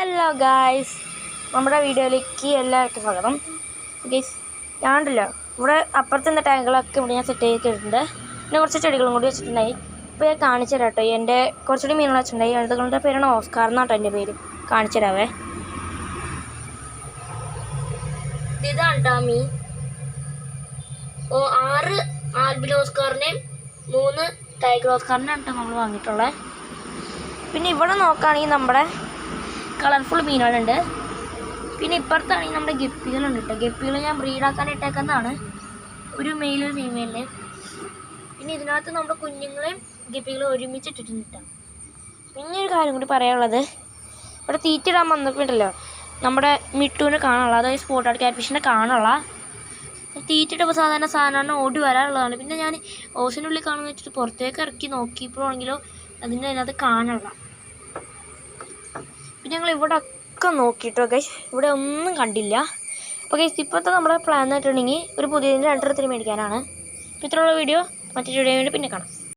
Hello guys, നമ്മുടെ വീഡിയോയിലേക്ക് എല്ലാവർക്കും സ്വാഗതം. ഗൈസ്, ഞാനുണ്ടല്ലോ ഇവിടെ അപ്പുറത്തെ ടാങ്കുകളൊക്കെ ഇവിടെ ഞാൻ സെറ്റ് ചെയ്തിട്ടുണ്ട്. പിന്നെ കുറച്ച് ചെടികളും കൂടി വെച്ചിട്ടുണ്ടായി. ഇപ്പോൾ ഞാൻ കാണിച്ചു തരാം കേട്ടോ. എൻ്റെ കുറച്ചുകൂടി മീനുകൾ വെച്ചിട്ടുണ്ടായി. അതുങ്ങളുടെ പേരാണ് ഓസ്കാർ എന്നാട്ടോ എൻ്റെ പേര്. കാണിച്ചു തരാവേ. ഇതാണ് കേട്ടോ മീൻ. 6 ആൽബിനോ ഓസ്കാറിനെയും 3 ടൈഗർ ഓസ്കാറിനെയാണ് കേട്ടോ നമ്മൾ വാങ്ങിയിട്ടുള്ളത്. പിന്നെ ഇവിടെ നോക്കുകയാണെങ്കിൽ നമ്മുടെ കളർഫുൾ മീനുകളുണ്ട്. പിന്നെ ഇപ്പുറത്താണെങ്കിൽ നമ്മുടെ ഗപ്പികളുണ്ട് കേട്ടോ. ഗപ്പികൾ ഞാൻ ബ്രീഡാക്കാൻ ഇട്ടേക്കുന്നതാണ്, ഒരു മെയിൽ ഒരു ഫീമെയിലിനെ. പിന്നെ ഇതിനകത്ത് നമ്മുടെ കുഞ്ഞുങ്ങളെയും ഗപ്പികളും ഒരുമിച്ചിട്ടിട്ടുണ്ട് കേട്ടോ. പിന്നെ ഒരു കാര്യം കൂടി പറയാനുള്ളത്, ഇവിടെ തീറ്റിടാൻ വന്നപ്പോഴല്ലോ നമ്മുടെ മിട്ടുവിനെ കാണാനുള്ള, അതായത് സ്പോട്ടഡ് ക്യാറ്റ് ഫിഷിനെ കാണാനുള്ള തീറ്റിട്ടപ്പോൾ സാധാരണ സാധനമാണ് ഓടി വരാനുള്ളതാണ്. പിന്നെ ഞാൻ ഓസിനുള്ളിൽ കാണുന്ന വെച്ചിട്ട് പുറത്തേക്ക് ഇറക്കി നോക്കിയപ്പോഴാണെങ്കിലോ അതിനകത്ത് കാണാനുള്ള. പിന്നെ ഞങ്ങൾ ഇവിടെ ഒക്കെ നോക്കിയിട്ടോ ഗൈസ്, ഇവിടെ ഒന്നും കണ്ടില്ല. അപ്പോൾ ഗൈസ്, ഇപ്പോഴത്തെ നമ്മുടെ പ്ലാൻ ആയിട്ടുണ്ടെങ്കിൽ ഒരു പുതിയതിൻ്റെ 2 മേടിക്കാനാണ്. ഇത്രയുള്ള വീഡിയോ മറ്റൊരു വീഡിയോ വേണ്ടി പിന്നെ കാണാം.